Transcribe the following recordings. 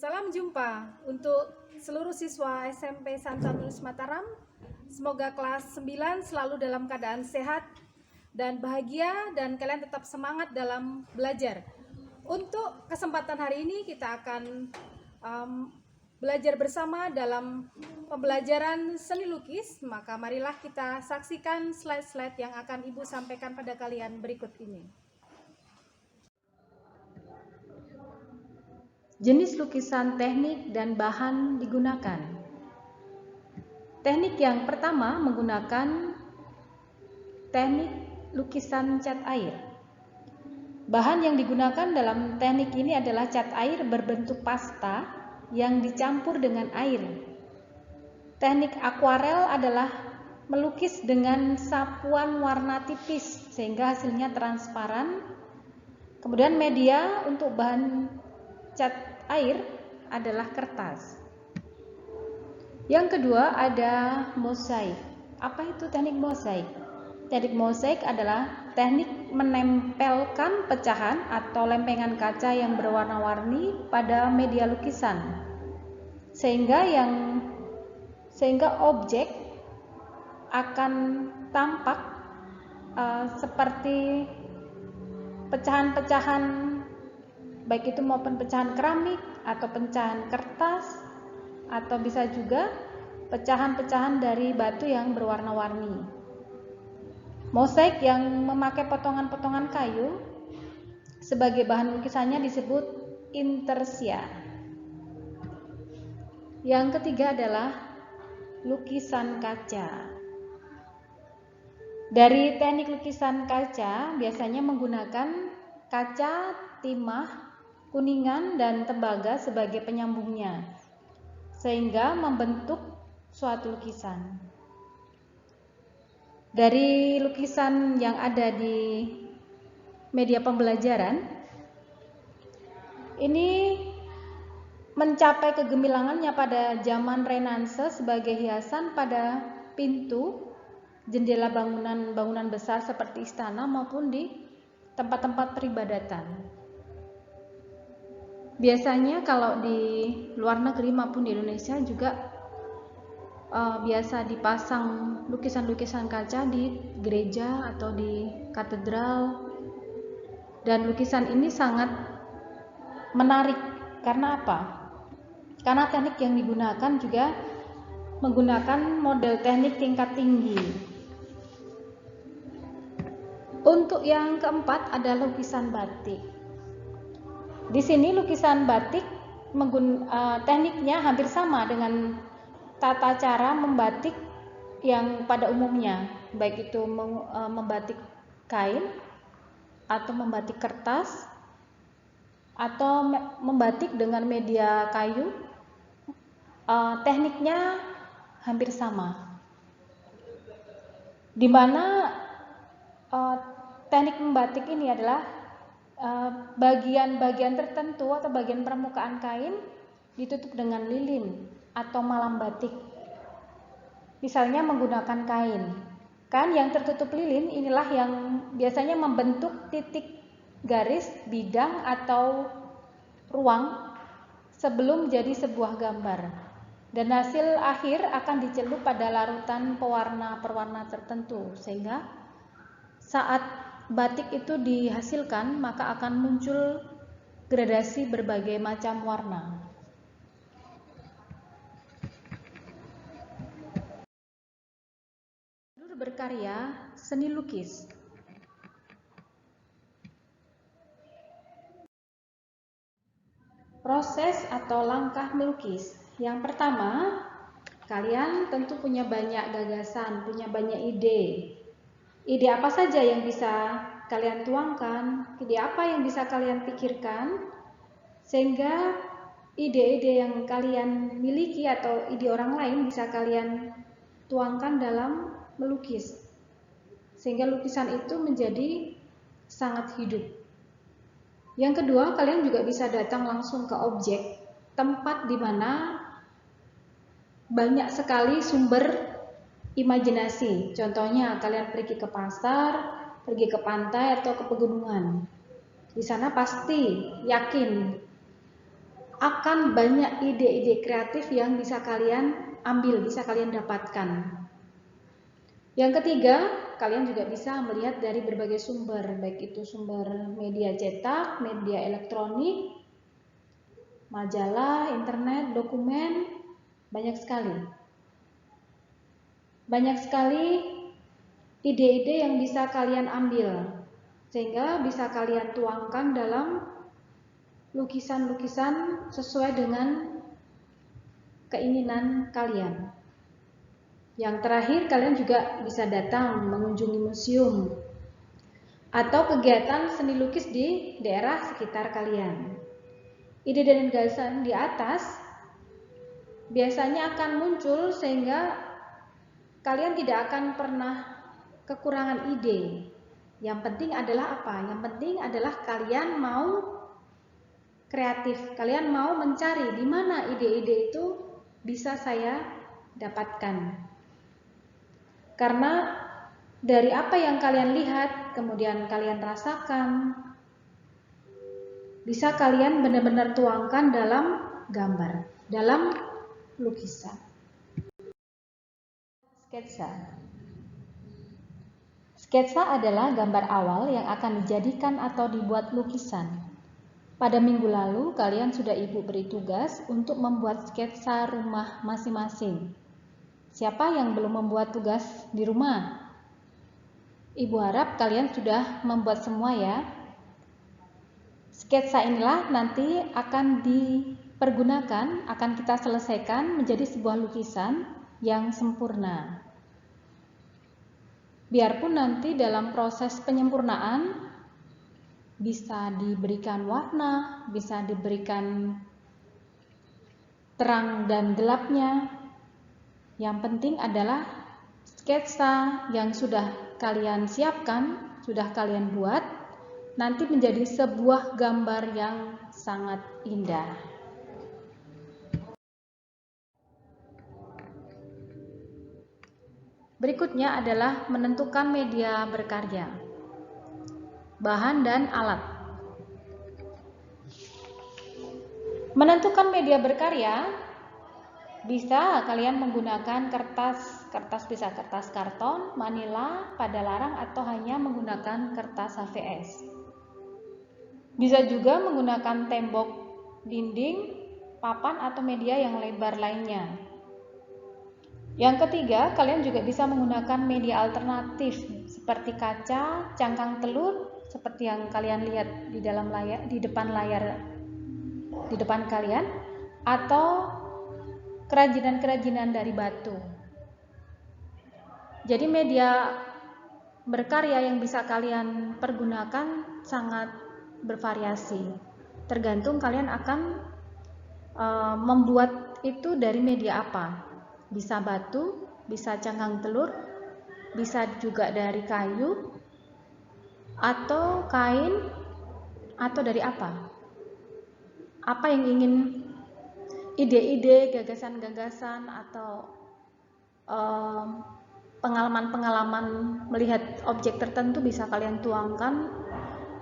Salam jumpa untuk seluruh siswa SMP Santanus Mataram. Semoga kelas 9 selalu dalam keadaan sehat dan bahagia dan kalian tetap semangat dalam belajar. Untuk kesempatan hari ini kita akan belajar bersama dalam pembelajaran seni lukis. Maka marilah kita saksikan slide-slide yang akan Ibu sampaikan pada kalian berikut ini. Jenis lukisan, teknik, dan bahan digunakan. Teknik yang pertama menggunakan teknik lukisan cat air. Bahan yang digunakan dalam teknik ini adalah cat air berbentuk pasta yang dicampur dengan air. Teknik akuarel adalah melukis dengan sapuan warna tipis sehingga hasilnya transparan. Kemudian media untuk bahan cat air adalah kertas. Yang kedua ada mosaik. Apa itu teknik mosaik? Teknik mosaik adalah teknik menempelkan pecahan atau lempengan kaca yang berwarna-warni pada media lukisan, sehingga objek akan tampak seperti pecahan-pecahan, baik itu maupun pecahan keramik atau pecahan kertas, atau bisa juga pecahan-pecahan dari batu yang berwarna-warni. Mosaik yang memakai potongan-potongan kayu sebagai bahan lukisannya disebut intarsia. Yang ketiga adalah lukisan kaca. Dari teknik lukisan kaca biasanya menggunakan kaca, timah, kuningan, dan tembaga sebagai penyambungnya, sehingga membentuk suatu lukisan. Dari lukisan yang ada di media pembelajaran, ini mencapai kegemilangannya pada zaman Renaissance sebagai hiasan pada pintu, jendela bangunan-bangunan besar seperti istana maupun di tempat-tempat peribadatan. Biasanya kalau di luar negeri maupun di Indonesia juga biasa dipasang lukisan-lukisan kaca di gereja atau di katedral, dan lukisan ini sangat menarik. Karena apa? Karena teknik yang digunakan juga menggunakan model teknik tingkat tinggi. Untuk yang keempat ada lukisan batik. Di sini lukisan batik tekniknya hampir sama dengan tata cara membatik yang pada umumnya, baik itu membatik kain atau membatik kertas atau membatik dengan media kayu. Tekniknya hampir sama, di mana teknik membatik ini adalah bagian-bagian tertentu atau bagian permukaan kain ditutup dengan lilin atau malam batik. Misalnya menggunakan kain yang tertutup lilin, inilah yang biasanya membentuk titik garis, bidang atau ruang sebelum jadi sebuah gambar, dan hasil akhir akan dicelup pada larutan pewarna tertentu, sehingga saat batik itu dihasilkan maka akan muncul gradasi berbagai macam warna. Berkarya seni lukis. Proses atau langkah melukis. Yang pertama, kalian tentu punya banyak gagasan, punya banyak ide. Ide apa saja yang bisa kalian tuangkan, ide apa yang bisa kalian pikirkan, sehingga ide-ide yang kalian miliki atau ide orang lain bisa kalian tuangkan dalam melukis, sehingga lukisan itu menjadi sangat hidup. Yang kedua, kalian juga bisa datang langsung ke objek, tempat di mana banyak sekali sumber imajinasi. Contohnya, kalian pergi ke pasar, pergi ke pantai atau ke pegunungan. Di sana pasti yakin akan banyak ide-ide kreatif yang bisa kalian ambil, bisa kalian dapatkan. Yang ketiga, kalian juga bisa melihat dari berbagai sumber, baik itu sumber media cetak, media elektronik, majalah, internet, dokumen, banyak sekali. Banyak sekali ide-ide yang bisa kalian ambil, sehingga bisa kalian tuangkan dalam lukisan-lukisan sesuai dengan keinginan kalian. Yang terakhir, kalian juga bisa datang mengunjungi museum atau kegiatan seni lukis di daerah sekitar kalian. Ide dan gagasan di atas biasanya akan muncul sehingga kalian tidak akan pernah kekurangan ide. Yang penting adalah apa? Yang penting adalah kalian mau kreatif, kalian mau mencari di mana ide-ide itu bisa saya dapatkan. Karena dari apa yang kalian lihat, kemudian kalian rasakan, bisa kalian benar-benar tuangkan dalam gambar, dalam lukisan. Sketsa. Sketsa adalah gambar awal yang akan dijadikan atau dibuat lukisan. Pada minggu lalu, kalian sudah Ibu beri tugas untuk membuat sketsa rumah masing-masing. Siapa yang belum membuat tugas di rumah? Ibu harap kalian sudah membuat semua ya. Sketsa inilah nanti akan dipergunakan, akan kita selesaikan menjadi sebuah lukisan yang sempurna. Biarpun nanti dalam proses penyempurnaan bisa diberikan warna, bisa diberikan terang dan gelapnya. Yang penting adalah sketsa yang sudah kalian siapkan, sudah kalian buat, nanti menjadi sebuah gambar yang sangat indah. Berikutnya adalah menentukan media berkarya, bahan dan alat. Menentukan media berkarya bisa kalian menggunakan kertas bisa kertas karton, manila, pada larang, atau hanya menggunakan kertas HVS. Bisa juga menggunakan tembok, dinding, papan, atau media yang lebar lainnya. Yang ketiga, kalian juga bisa menggunakan media alternatif seperti kaca, cangkang telur, seperti yang kalian lihat di dalam layar, di depan layar di depan kalian, atau kerajinan-kerajinan dari batu. Jadi media berkarya yang bisa kalian pergunakan sangat bervariasi. Tergantung kalian akan membuat itu dari media apa. Bisa batu, bisa cangkang telur, bisa juga dari kayu, atau kain, atau dari apa. Apa yang ingin, ide-ide, gagasan-gagasan, atau pengalaman-pengalaman melihat objek tertentu bisa kalian tuangkan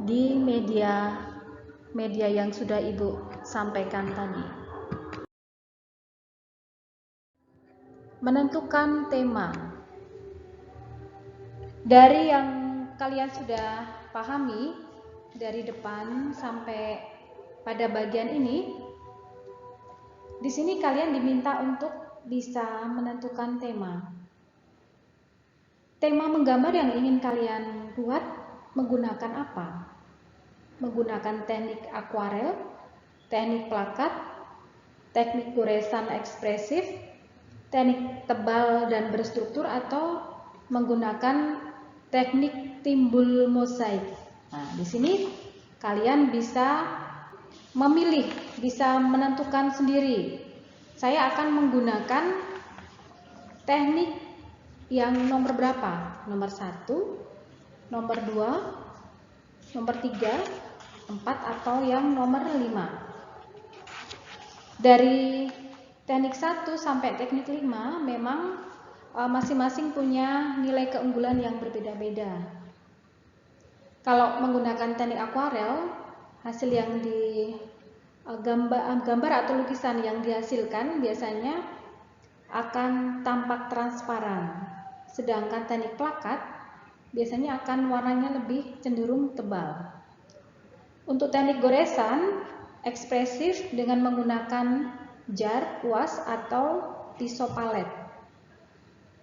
di media yang sudah Ibu sampaikan tadi. Menentukan tema. Dari yang kalian sudah pahami dari depan sampai pada bagian ini, di sini kalian diminta untuk bisa menentukan tema. Tema menggambar yang ingin kalian buat menggunakan apa? Menggunakan teknik akuarel, teknik plakat, teknik goresan ekspresif, teknik tebal dan berstruktur, atau menggunakan teknik timbul mosaik. Nah, di sini kalian bisa memilih, bisa menentukan sendiri. Saya akan menggunakan teknik yang nomor berapa? Nomor 1, nomor 2, nomor 3, 4, atau yang nomor 5. Dari teknik 1 sampai teknik 5 memang masing-masing punya nilai keunggulan yang berbeda-beda. Kalau menggunakan teknik akuarel, hasil yang gambar atau lukisan yang dihasilkan biasanya akan tampak transparan, sedangkan teknik plakat biasanya akan warnanya lebih cenderung tebal. Untuk teknik goresan ekspresif dengan menggunakan jar, kuas, atau pisau palet.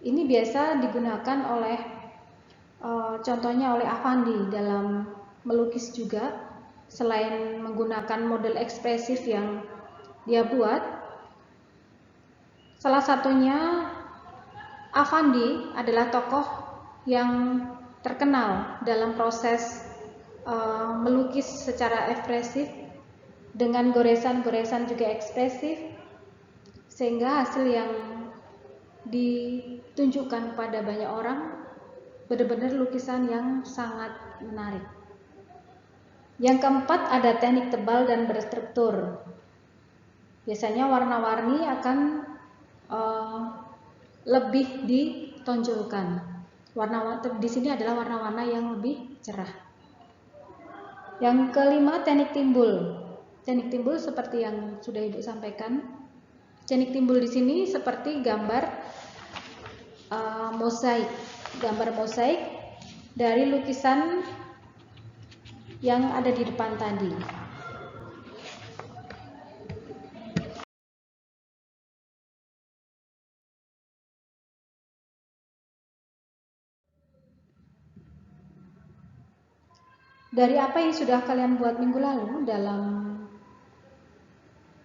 Ini biasa digunakan oleh contohnya oleh Avandi dalam melukis juga. Selain menggunakan model ekspresif yang dia buat, salah satunya Avandi adalah tokoh yang terkenal dalam proses melukis secara ekspresif dengan goresan-goresan juga ekspresif, sehingga hasil yang ditunjukkan pada banyak orang benar-benar lukisan yang sangat menarik. Yang keempat ada teknik tebal dan berstruktur. Biasanya warna-warni akan lebih ditonjolkan. Warna di sini adalah warna-warna yang lebih cerah. Yang kelima, teknik timbul. Teknik timbul seperti yang sudah Ibu sampaikan. Teknik timbul di sini seperti gambar mosaik. Gambar mosaik dari lukisan yang ada di depan tadi. Dari apa yang sudah kalian buat minggu lalu dalam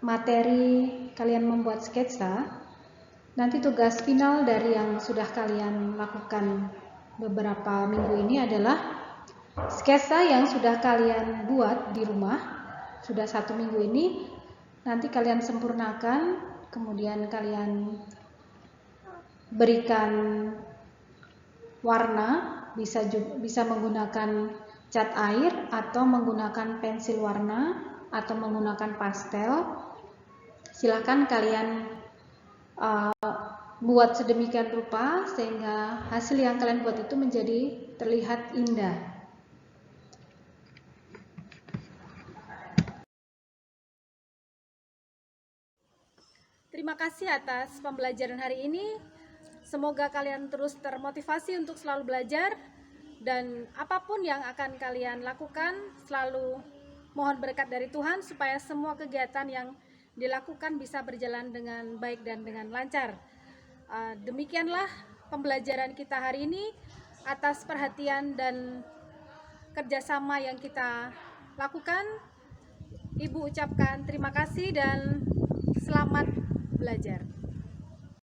materi kalian membuat sketsa, nanti tugas final dari yang sudah kalian lakukan beberapa minggu ini adalah sketsa yang sudah kalian buat di rumah, sudah 1 minggu ini, nanti kalian sempurnakan, kemudian kalian berikan warna, bisa menggunakan cat air atau menggunakan pensil warna atau menggunakan pastel. Silakan kalian buat sedemikian rupa sehingga hasil yang kalian buat itu menjadi terlihat indah. Terima kasih atas pembelajaran hari ini. Semoga kalian terus termotivasi untuk selalu belajar, dan apapun yang akan kalian lakukan, selalu mohon berkat dari Tuhan supaya semua kegiatan yang dilakukan bisa berjalan dengan baik dan dengan lancar. Demikianlah pembelajaran kita hari ini. Atas perhatian dan kerjasama yang kita lakukan, Ibu ucapkan terima kasih dan selamat belajar.